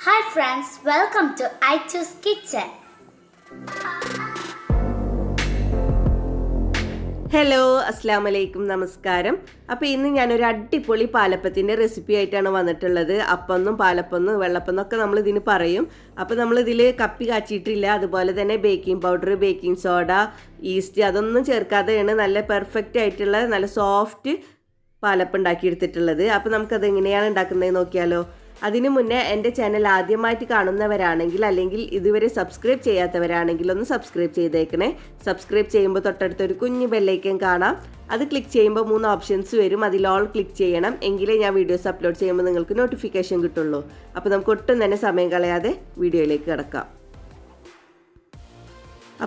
Hi friends, welcome to I Choose Kitchen. Hello അസ്സലാമലൈക്കും നമസ്കാരം. അപ്പോൾ ഇന്ന് ഞാനൊരു അടിപൊളി പാലപ്പത്തിൻ്റെ റെസിപ്പി ആയിട്ടാണ് വന്നിട്ടുള്ളത്. അപ്പമെന്നും പാലപ്പമെന്നും വെള്ളപ്പമെന്നും ഒക്കെ നമ്മൾ ഇതിന് പറയും. അപ്പോൾ നമ്മളിതിൽ കപ്പി കാച്ചിയിട്ടില്ല, അതുപോലെ തന്നെ baking powder, baking soda, east അതൊന്നും ചേർക്കാതെയാണ് നല്ല പെർഫെക്റ്റ് ആയിട്ടുള്ള നല്ല സോഫ്റ്റ് പാലപ്പം ഉണ്ടാക്കിയെടുത്തിട്ടുള്ളത്. അപ്പോൾ നമുക്കത് എങ്ങനെയാണ് ഉണ്ടാക്കുന്നത് നോക്കിയാലോ. അതിനു മുന്നേ എൻ്റെ ചാനൽ ആദ്യമായിട്ട് കാണുന്നവരാണെങ്കിൽ അല്ലെങ്കിൽ ഇതുവരെ സബ്സ്ക്രൈബ് ചെയ്യാത്തവരാണെങ്കിൽ ഒന്ന് സബ്സ്ക്രൈബ് ചെയ്തേക്കണേ. സബ്സ്ക്രൈബ് ചെയ്യുമ്പോൾ തൊട്ടടുത്തൊരു കുഞ്ഞു ബെല്ലൈക്കൻ കാണാം. അത് ക്ലിക്ക് ചെയ്യുമ്പോൾ 3 ഓപ്ഷൻസ് വരും. അതിൽ ഓൾ ക്ലിക്ക് ചെയ്യണം, എങ്കിലേ ഞാൻ വീഡിയോസ് അപ്ലോഡ് ചെയ്യുമ്പോൾ നിങ്ങൾക്ക് നോട്ടിഫിക്കേഷൻ കിട്ടുള്ളൂ. അപ്പോൾ നമുക്ക് ഒട്ടും തന്നെ സമയം കളയാതെ വീഡിയോയിലേക്ക് കിടക്കാം.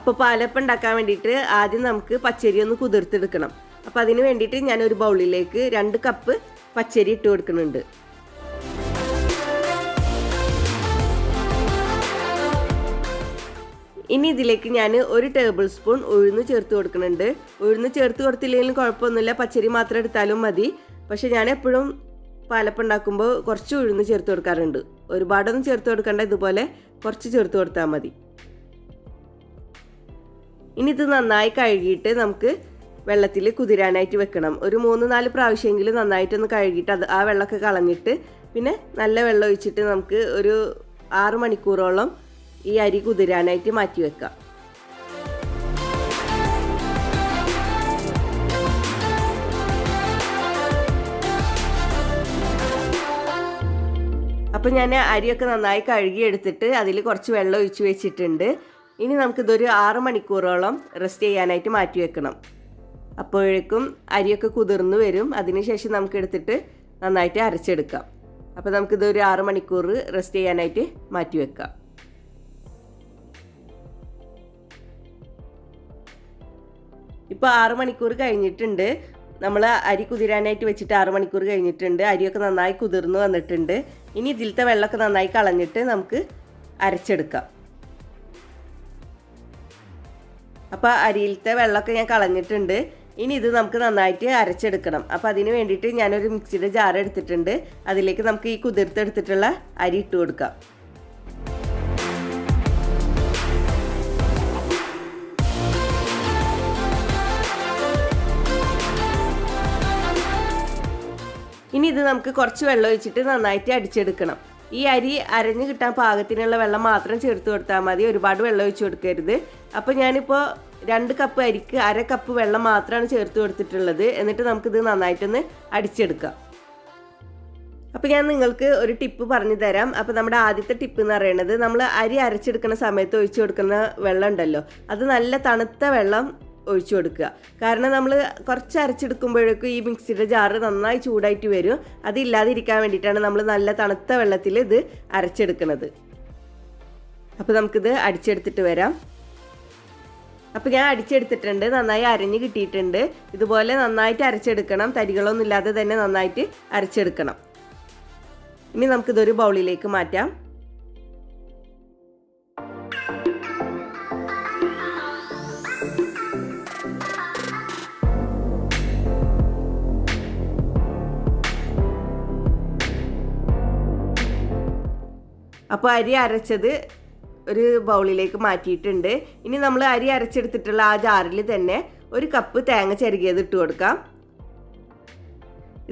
അപ്പോൾ പാലപ്പം ഉണ്ടാക്കാൻ വേണ്ടിയിട്ട് ആദ്യം നമുക്ക് പച്ചരി ഒന്ന് കുതിർത്തെടുക്കണം. അപ്പോൾ അതിന് വേണ്ടിയിട്ട് ഞാനൊരു ബൗളിലേക്ക് 2 കപ്പ് പച്ചരി ഇട്ട് കൊടുക്കുന്നുണ്ട്. ഇനി ഇതിലേക്ക് ഞാൻ 1 ടേബിൾ സ്പൂൺ ഉഴുന്ന് ചേർത്ത് കൊടുക്കുന്നുണ്ട്. ഉഴുന്ന് ചേർത്ത് കൊടുത്തില്ലെങ്കിലും കുഴപ്പമൊന്നുമില്ല, പച്ചരി മാത്രം എടുത്താലും മതി. പക്ഷെ ഞാൻ എപ്പോഴും പാലപ്പം ഉണ്ടാക്കുമ്പോൾ കുറച്ച് ഉഴുന്ന് ചേർത്ത് കൊടുക്കാറുണ്ട്. ഒരുപാടൊന്നും ചേർത്ത് കൊടുക്കണ്ട, ഇതുപോലെ കുറച്ച് ചേർത്ത് കൊടുത്താൽ മതി. ഇനി ഇത് നന്നായി കഴുകിയിട്ട് നമുക്ക് വെള്ളത്തിൽ കുതിരാനായിട്ട് വെക്കണം. ഒരു 3-4 പ്രാവശ്യമെങ്കിലും നന്നായിട്ടൊന്ന് കഴുകിയിട്ട് ആ വെള്ളമൊക്കെ കളഞ്ഞിട്ട് പിന്നെ നല്ല വെള്ളം ഒഴിച്ചിട്ട് നമുക്ക് ഒരു 6 മണിക്കൂറോളം ഈ അരി കുതിരാനായിട്ട് മാറ്റി വെക്കാം. അപ്പം ഞാൻ അരിയൊക്കെ നന്നായി കഴുകി എടുത്തിട്ട് അതിൽ കുറച്ച് വെള്ളം ഒഴിച്ച് വെച്ചിട്ടുണ്ട്. ഇനി നമുക്കിതൊരു 6 മണിക്കൂറോളം റെസ്റ്റ് ചെയ്യാനായിട്ട് മാറ്റി വെക്കണം. അപ്പോഴേക്കും അരിയൊക്കെ കുതിർന്ന് വരും. അതിനുശേഷം നമുക്ക് എടുത്തിട്ട് നന്നായിട്ട് അരച്ചെടുക്കാം. അപ്പോൾ നമുക്കിതൊരു 6 മണിക്കൂർ റെസ്റ്റ് ചെയ്യാനായിട്ട് മാറ്റി വെക്കാം. ഇപ്പോൾ 6 മണിക്കൂർ കഴിഞ്ഞിട്ടുണ്ട്. നമ്മൾ അരി കുതിരാനായിട്ട് വെച്ചിട്ട് 6 മണിക്കൂർ കഴിഞ്ഞിട്ടുണ്ട്. അരിയൊക്കെ നന്നായി കുതിർന്ന് വന്നിട്ടുണ്ട്. ഇനി ഇതിലത്തെ വെള്ളമൊക്കെ നന്നായി കളഞ്ഞിട്ട് നമുക്ക് അരച്ചെടുക്കാം. അപ്പോൾ അരിയിലത്തെ വെള്ളമൊക്കെ ഞാൻ കളഞ്ഞിട്ടുണ്ട്. ഇനി ഇത് നമുക്ക് നന്നായിട്ട് അരച്ചെടുക്കണം. അപ്പോൾ അതിന് വേണ്ടിയിട്ട് ഞാനൊരു മിക്സിയുടെ ജാർ എടുത്തിട്ടുണ്ട്. അതിലേക്ക് നമുക്ക് ഈ കുതിർത്തെടുത്തിട്ടുള്ള അരി ഇട്ട് കൊടുക്കാം. ഇനി ഇത് നമുക്ക് കുറച്ച് വെള്ളം ഒഴിച്ചിട്ട് നന്നായിട്ട് അടിച്ചെടുക്കണം. ഈ അരി അരഞ്ഞ് കിട്ടാൻ പാകത്തിനുള്ള വെള്ളം മാത്രം ചേർത്ത് കൊടുത്താൽ മതി, ഒരുപാട് വെള്ളം ഒഴിച്ച് കൊടുക്കരുത്. അപ്പോൾ ഞാനിപ്പോൾ 2 കപ്പ് അരിക്ക് 1/2 കപ്പ് വെള്ളം മാത്രമാണ് ചേർത്ത് കൊടുത്തിട്ടുള്ളത്. എന്നിട്ട് നമുക്കിത് നന്നായിട്ടൊന്ന് അടിച്ചെടുക്കാം. അപ്പോൾ ഞാൻ നിങ്ങൾക്ക് ഒരു ടിപ്പ് പറഞ്ഞു തരാം. അപ്പോൾ നമ്മുടെ ആദ്യത്തെ ടിപ്പ് എന്ന് പറയുന്നത്, നമ്മൾ അരി അരച്ചെടുക്കുന്ന സമയത്ത് ഒഴിച്ചു കൊടുക്കുന്ന വെള്ളം ഉണ്ടല്ലോ, അത് നല്ല തണുത്ത വെള്ളം ഒഴിച്ചു കൊടുക്കുക. കാരണം നമ്മൾ കുറച്ച് അരച്ചെടുക്കുമ്പോഴേക്കും ഈ മിക്സിയുടെ ജാറ് നന്നായി ചൂടായിട്ട് വരും. അതില്ലാതിരിക്കാൻ വേണ്ടിയിട്ടാണ് നമ്മൾ നല്ല തണുത്ത വെള്ളത്തിൽ ഇത് അരച്ചെടുക്കുന്നത്. അപ്പോൾ നമുക്കിത് അടിച്ചെടുത്തിട്ട് വരാം. അപ്പോൾ ഞാൻ അടിച്ചെടുത്തിട്ടുണ്ട്, നന്നായി അരഞ്ഞ് കിട്ടിയിട്ടുണ്ട്. ഇതുപോലെ നന്നായിട്ട് അരച്ചെടുക്കണം, തരികളൊന്നും ഇല്ലാതെ തന്നെ നന്നായിട്ട് അരച്ചെടുക്കണം. ഇനി നമുക്കിതൊരു ബൗളിലേക്ക് മാറ്റാം. അപ്പോൾ അരി അരച്ചത് ഒരു ബൗളിലേക്ക് മാറ്റിയിട്ടുണ്ട്. ഇനി നമ്മൾ അരി അരച്ചെടുത്തിട്ടുള്ള ആ ജാറിൽ തന്നെ 1 കപ്പ് തേങ്ങ ചിരകിയത് ഇട്ട് കൊടുക്കാം.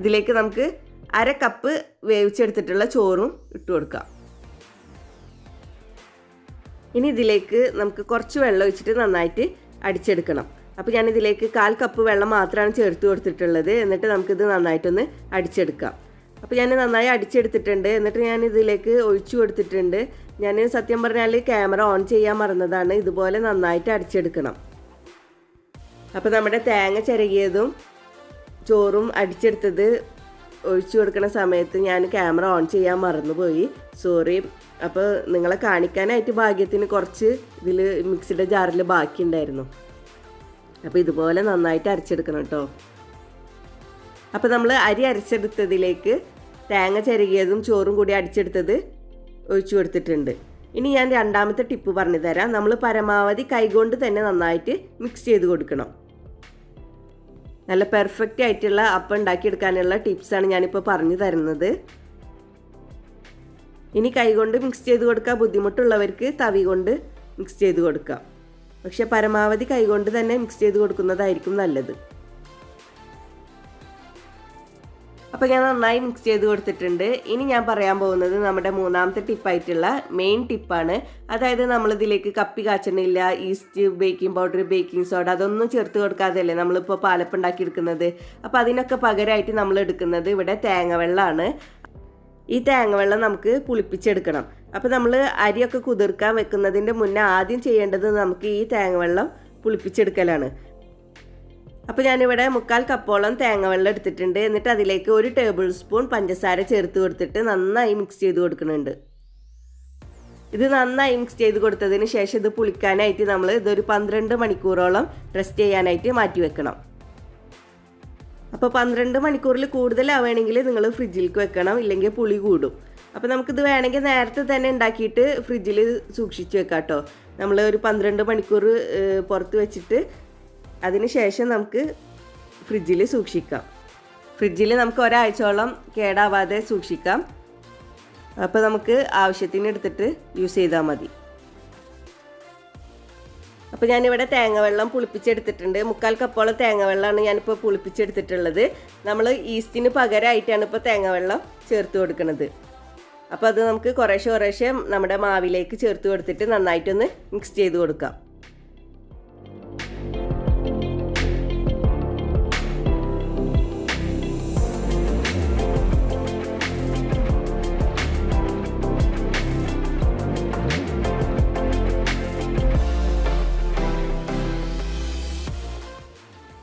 ഇതിലേക്ക് നമുക്ക് 1/2 കപ്പ് വേവിച്ചെടുത്തിട്ടുള്ള ചോറും ഇട്ട് കൊടുക്കാം. ഇനി ഇതിലേക്ക് നമുക്ക് കുറച്ച് വെള്ളം ഒഴിച്ചിട്ട് നന്നായിട്ട് അടിച്ചെടുക്കണം. അപ്പോൾ ഞാനിതിലേക്ക് 1/4 കപ്പ് വെള്ളം മാത്രമാണ് ചേർത്ത് കൊടുത്തിട്ടുള്ളത്. എന്നിട്ട് നമുക്കിത് നന്നായിട്ടൊന്ന് അടിച്ചെടുക്കാം. അപ്പോൾ ഞാൻ നന്നായി അടിച്ചെടുത്തിട്ടുണ്ട്. എന്നിട്ട് ഞാൻ ഇതിലേക്ക് ഒഴിച്ചു കൊടുത്തിട്ടുണ്ട്. ഞാൻ സത്യം പറഞ്ഞാൽ ക്യാമറ ഓൺ ചെയ്യാൻ മറന്നതാണ്. ഇതുപോലെ നന്നായിട്ട് അടിച്ചെടുക്കണം. അപ്പോൾ നമ്മുടെ തേങ്ങ ചിരകിയതും ചോറും അടിച്ചെടുത്തത് ഒഴിച്ചു കൊടുക്കുന്ന സമയത്ത് ഞാൻ ക്യാമറ ഓൺ ചെയ്യാൻ മറന്നുപോയി, സോറി. അപ്പോൾ നിങ്ങളെ കാണിക്കാനായിട്ട് ഭാഗ്യത്തിന് കുറച്ച് ഇതിൽ മിക്സിയുടെ ജാറിൽ ബാക്കിയുണ്ടായിരുന്നു. അപ്പോൾ ഇതുപോലെ നന്നായിട്ട് അരച്ചെടുക്കണം കേട്ടോ. അപ്പോൾ നമ്മൾ അരി അരച്ചെടുത്തതിലേക്ക് തേങ്ങ ചിരകിയതും ചോറും കൂടി അടിച്ചെടുത്തത് ഒഴിച്ചു കൊടുത്തിട്ടുണ്ട്. ഇനി ഞാൻ രണ്ടാമത്തെ ടിപ്പ് പറഞ്ഞു തരാം. നമ്മൾ പരമാവധി കൈകൊണ്ട് തന്നെ നന്നായിട്ട് മിക്സ് ചെയ്ത് കൊടുക്കണം. നല്ല പെർഫെക്റ്റ് ആയിട്ടുള്ള അപ്പം ഉണ്ടാക്കിയെടുക്കാനുള്ള ടിപ്സാണ് ഞാനിപ്പോൾ പറഞ്ഞു തരുന്നത്. ഇനി കൈകൊണ്ട് മിക്സ് ചെയ്ത് കൊടുക്കാൻ ബുദ്ധിമുട്ടുള്ളവർക്ക് തവി കൊണ്ട് മിക്സ് ചെയ്ത് കൊടുക്കാം. പക്ഷെ പരമാവധി കൈകൊണ്ട് തന്നെ മിക്സ് ചെയ്ത് കൊടുക്കുന്നതായിരിക്കും നല്ലത്. അപ്പോൾ ഞാൻ നന്നായി മിക്സ് ചെയ്ത് കൊടുത്തിട്ടുണ്ട്. ഇനി ഞാൻ പറയാൻ പോകുന്നത് നമ്മുടെ മൂന്നാമത്തെ ടിപ്പായിട്ടുള്ള മെയിൻ ടിപ്പാണ്. അതായത് നമ്മളിതിലേക്ക് കപ്പി കാച്ചണില്ല, yeast, baking powder, baking soda അതൊന്നും ചേർത്ത് കൊടുക്കാതെയല്ലേ നമ്മളിപ്പോൾ പാലപ്പം ഉണ്ടാക്കിയെടുക്കുന്നത്. അപ്പോൾ അതിനൊക്കെ പകരമായിട്ട് നമ്മൾ എടുക്കുന്നത് ഇവിടെ തേങ്ങവെള്ളമാണ്. ഈ തേങ്ങവെള്ളം നമുക്ക് പുളിപ്പിച്ചെടുക്കണം. അപ്പോൾ നമ്മൾ അരിയൊക്കെ കുതിർക്കാൻ വെക്കുന്നതിൻ്റെ മുന്നേ ആദ്യം ചെയ്യേണ്ടത് നമുക്ക് ഈ തേങ്ങവെള്ളം പുളിപ്പിച്ചെടുക്കലാണ്. അപ്പോൾ ഞാനിവിടെ 3/4 കപ്പോളം തേങ്ങവെള്ളം എടുത്തിട്ടുണ്ട്. എന്നിട്ട് അതിലേക്ക് 1 ടേബിൾ സ്പൂൺ പഞ്ചസാര ചേർത്ത് കൊടുത്തിട്ട് നന്നായി മിക്സ് ചെയ്ത് കൊടുക്കുന്നുണ്ട്. ഇത് നന്നായി മിക്സ് ചെയ്ത് കൊടുത്തതിന് ശേഷം ഇത് പുളിക്കാനായിട്ട് നമ്മൾ ഇതൊരു 12 മണിക്കൂറോളം റെസ്റ്റ് ചെയ്യാനായിട്ട് മാറ്റി വെക്കണം. അപ്പോൾ 12 മണിക്കൂറിൽ കൂടുതലാവുകയാണെങ്കിൽ നിങ്ങൾ ഫ്രിഡ്ജിലേക്ക് വെക്കണം, ഇല്ലെങ്കിൽ പുളി കൂടും. അപ്പോൾ നമുക്കിത് വേണമെങ്കിൽ നേരത്തെ തന്നെ ഉണ്ടാക്കിയിട്ട് ഫ്രിഡ്ജിൽ സൂക്ഷിച്ച് വെക്കാം കേട്ടോ. നമ്മൾ ഒരു 12 മണിക്കൂർ പുറത്ത് വെച്ചിട്ട് അതിന് ശേഷം നമുക്ക് ഫ്രിഡ്ജിൽ സൂക്ഷിക്കാം. ഫ്രിഡ്ജിൽ നമുക്ക് ഒരാഴ്ചയോളം കേടാവാതെ സൂക്ഷിക്കാം. അപ്പോൾ നമുക്ക് ആവശ്യത്തിന് എടുത്തിട്ട് യൂസ് ചെയ്താൽ മതി. അപ്പോൾ ഞാനിവിടെ തേങ്ങവെള്ളം പുളിപ്പിച്ചെടുത്തിട്ടുണ്ട്. 3/4 കപ്പോളം തേങ്ങവെള്ളമാണ് ഞാനിപ്പോൾ പുളിപ്പിച്ചെടുത്തിട്ടുള്ളത്. നമ്മൾ ഈസ്റ്റിന് പകരമായിട്ടാണ് ഇപ്പോൾ തേങ്ങവെള്ളം ചേർത്ത് കൊടുക്കുന്നത്. അപ്പോൾ അത് നമുക്ക് കുറേശ്ശെ നമ്മുടെ മാവിലേക്ക് ചേർത്ത് കൊടുത്തിട്ട് നന്നായിട്ടൊന്ന് മിക്സ് ചെയ്ത് കൊടുക്കാം.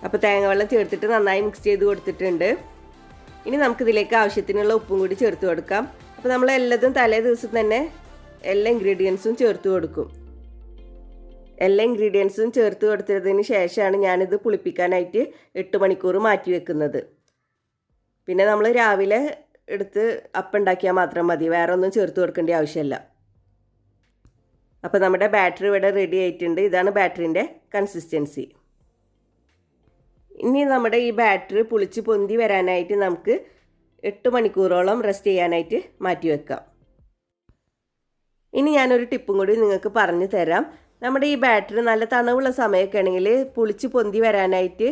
അപ്പോൾ തേങ്ങവെള്ളം ചേർത്തിട്ട് നന്നായി മിക്സ് ചെയ്ത് കൊടുത്തിട്ടുണ്ട്. ഇനി നമുക്കിതിലേക്ക് ആവശ്യത്തിനുള്ള ഉപ്പും കൂടി ചേർത്ത് കൊടുക്കാം. അപ്പോൾ നമ്മൾ എല്ലാതും തലേ ദിവസം തന്നെ എല്ലാ ഇൻഗ്രീഡിയൻസും ചേർത്ത് കൊടുക്കും. എല്ലാ ഇൻഗ്രീഡിയൻസും ചേർത്ത് കൊടുത്തതിന് ശേഷമാണ് ഞാനിത് പുളിപ്പിക്കാനായിട്ട് 8 മണിക്കൂർ മാറ്റി വെക്കുന്നത്. പിന്നെ നമ്മൾ രാവിലെ എടുത്ത് അപ്പം ഉണ്ടാക്കിയാൽ മാത്രം മതി, വേറെ ഒന്നും ചേർത്ത് കൊടുക്കേണ്ട ആവശ്യമില്ല. അപ്പോൾ നമ്മുടെ ബാറ്ററി ഇവിടെ റെഡി ആയിട്ടുണ്ട്. ഇതാണ് ബാറ്ററിൻ്റെ കൺസിസ്റ്റൻസി. ഇനി നമ്മുടെ ഈ ബാറ്ററി പുളിച്ച് പൊന്തി വരാനായിട്ട് നമുക്ക് 8 മണിക്കൂറോളം റെസ്റ്റ് ചെയ്യാനായിട്ട് മാറ്റി വെക്കാം. ഇനി ഞാനൊരു ടിപ്പും കൂടി നിങ്ങൾക്ക് പറഞ്ഞു തരാം. നമ്മുടെ ഈ ബാറ്ററി നല്ല തണുവുള്ള സമയമൊക്കെ ആണെങ്കിൽ പുളിച്ച് പൊന്തി വരാനായിട്ട്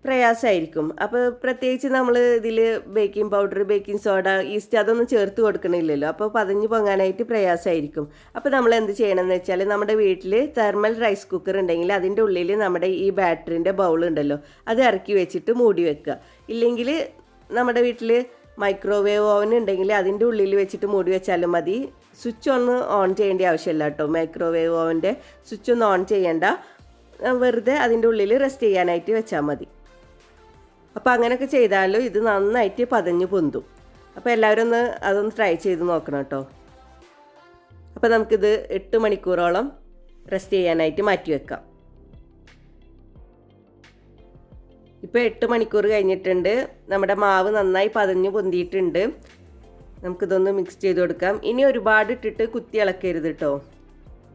പ്രയാസമായിരിക്കും. അപ്പോൾ പ്രത്യേകിച്ച് നമ്മൾ ഇതിൽ baking powder, baking soda, east അതൊന്നും ചേർത്ത് കൊടുക്കണില്ലല്ലോ. അപ്പോൾ പതഞ്ഞ് പൊങ്ങാനായിട്ട് പ്രയാസമായിരിക്കും. അപ്പോൾ നമ്മൾ എന്ത് ചെയ്യണമെന്ന് വെച്ചാൽ നമ്മുടെ വീട്ടിൽ തെർമൽ റൈസ് കുക്കർ ഉണ്ടെങ്കിൽ അതിൻ്റെ ഉള്ളിൽ നമ്മുടെ ഈ ബാറ്ററിൻ്റെ ബൗൾ ഉണ്ടല്ലോ അത് ഇറക്കി വെച്ചിട്ട് മൂടി വെക്കുക. ഇല്ലെങ്കിൽ നമ്മുടെ വീട്ടിൽ മൈക്രോവേവ് ഓവൻ ഉണ്ടെങ്കിൽ അതിൻ്റെ ഉള്ളിൽ വെച്ചിട്ട് മൂടി വെച്ചാലും മതി. സ്വിച്ച് ഒന്ന് ഓൺ ചെയ്യേണ്ട ആവശ്യമില്ല കേട്ടോ. മൈക്രോവേവ് ഓവൻ്റെ സ്വിച്ച് ഒന്ന് ഓൺ ചെയ്യേണ്ട, വെറുതെ അതിൻ്റെ ഉള്ളിൽ റെസ്റ്റ് ചെയ്യാനായിട്ട് വെച്ചാൽ മതി. അപ്പോൾ അങ്ങനെയൊക്കെ ചെയ്താലും ഇത് നന്നായിട്ട് പതഞ്ഞ് പൊന്തും. അപ്പോൾ എല്ലാവരും അതൊന്ന് ട്രൈ ചെയ്ത് നോക്കണം കേട്ടോ. അപ്പോൾ നമുക്കിത് 8 മണിക്കൂറോളം റെസ്റ്റ് ചെയ്യാനായിട്ട് മാറ്റി വെക്കാം. ഇപ്പോൾ 8 മണിക്കൂർ കഴിഞ്ഞിട്ടുണ്ട്. നമ്മുടെ മാവ് നന്നായി പതഞ്ഞ് പൊന്തിയിട്ടുണ്ട്. നമുക്കിതൊന്ന് മിക്സ് ചെയ്ത് കൊടുക്കാം. ഇനി ഒരുപാട് ഇട്ടിട്ട് കുത്തി ഇളക്കരുത് കേട്ടോ.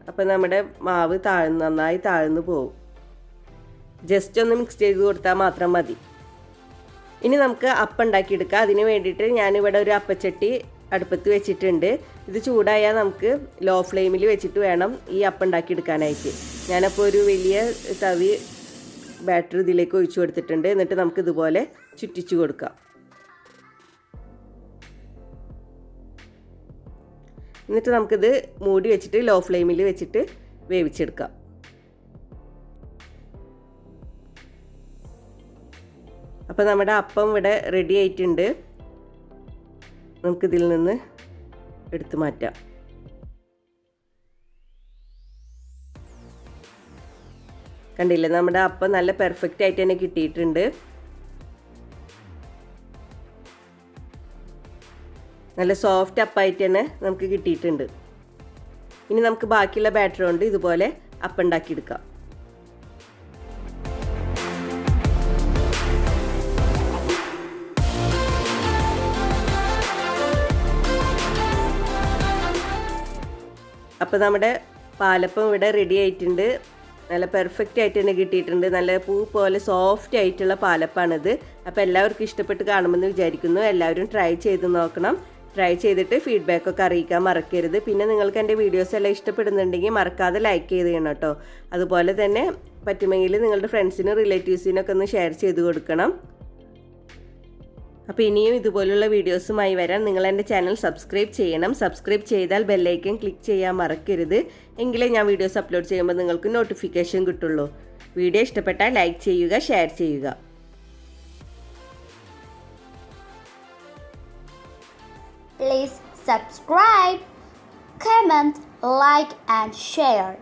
അപ്പോൾ നമ്മുടെ മാവ് നന്നായി താഴ്ന്നു പോകും. ജസ്റ്റ് ഒന്ന് മിക്സ് ചെയ്ത് കൊടുത്താൽ മാത്രം മതി. ഇനി നമുക്ക് അപ്പം ഉണ്ടാക്കിയെടുക്കാം. അതിന് വേണ്ടിയിട്ട് ഞാനിവിടെ ഒരു അപ്പച്ചട്ടി അടുപ്പത്ത് വെച്ചിട്ടുണ്ട്. ഇത് ചൂടായാൽ നമുക്ക് ലോ ഫ്ലെയിമിൽ വെച്ചിട്ട് വേണം ഈ അപ്പം ഉണ്ടാക്കിയെടുക്കാനായിട്ട്. ഞാനപ്പോൾ ഒരു വലിയ തവി ബാറ്ററി ഇതിലേക്ക് ഒഴിച്ചു കൊടുത്തിട്ടുണ്ട്. എന്നിട്ട് നമുക്ക് ഇതുപോലെ ചുറ്റിച്ചു കൊടുക്കാം. എന്നിട്ട് നമുക്കിത് മൂടി വെച്ചിട്ട് ലോ ഫ്ലെയിമിൽ വെച്ചിട്ട് വേവിച്ചെടുക്കാം. അപ്പോൾ നമ്മുടെ അപ്പം ഇവിടെ റെഡി ആയിട്ടുണ്ട്. നമുക്കിതിൽ നിന്ന് എടുത്തു മാറ്റാം. കണ്ടില്ലേ, നമ്മുടെ അപ്പം നല്ല പെർഫെക്റ്റ് ആയിട്ട് തന്നെ കിട്ടിയിട്ടുണ്ട്. നല്ല സോഫ്റ്റ് അപ്പായിട്ട് തന്നെ നമുക്ക് കിട്ടിയിട്ടുണ്ട്. ഇനി നമുക്ക് ബാക്കിയുള്ള ബാറ്റർ കൊണ്ട് ഇതുപോലെ അപ്പം ഉണ്ടാക്കിയെടുക്കാം. അപ്പോൾ നമ്മുടെ പാലപ്പം ഇവിടെ റെഡി ആയിട്ടുണ്ട്. നല്ല പെർഫെക്റ്റ് ആയിട്ട് തന്നെ കിട്ടിയിട്ടുണ്ട്. നല്ല പൂ പോലെ സോഫ്റ്റ് ആയിട്ടുള്ള പാലപ്പാണിത്. അപ്പോൾ എല്ലാവർക്കും ഇഷ്ടപ്പെട്ട് കാണുമെന്ന് വിചാരിക്കുന്നു. എല്ലാവരും ട്രൈ ചെയ്ത് നോക്കണം. ട്രൈ ചെയ്തിട്ട് ഫീഡ്ബാക്കൊക്കെ അറിയിക്കാൻ മറക്കരുത്. പിന്നെ നിങ്ങൾക്ക് എൻ്റെ വീഡിയോസ് എല്ലാം ഇഷ്ടപ്പെടുന്നുണ്ടെങ്കിൽ മറക്കാതെ ലൈക്ക് ചെയ്യണം കേട്ടോ. അതുപോലെ തന്നെ പറ്റുമെങ്കിൽ നിങ്ങളുടെ ഫ്രണ്ട്സിനും റിലേറ്റീവ്സിനൊക്കെ ഒന്ന് ഷെയർ ചെയ്ത് കൊടുക്കണം. അപ്പോൾ ഇനിയും ഇതുപോലുള്ള വീഡിയോസുമായി വരാൻ നിങ്ങൾ എൻ്റെ ചാനൽ സബ്സ്ക്രൈബ് ചെയ്യണം. സബ്സ്ക്രൈബ് ചെയ്താൽ ബെല്ലൈക്കൻ ക്ലിക്ക് ചെയ്യാൻ മറക്കരുത്. എങ്കിലേ ഞാൻ വീഡിയോസ് അപ്ലോഡ് ചെയ്യുമ്പോൾ നിങ്ങൾക്ക് നോട്ടിഫിക്കേഷൻ കിട്ടുള്ളൂ. വീഡിയോ ഇഷ്ടപ്പെട്ടാൽ ലൈക്ക് ചെയ്യുക, ഷെയർ ചെയ്യുക. Please subscribe, comment, like and share.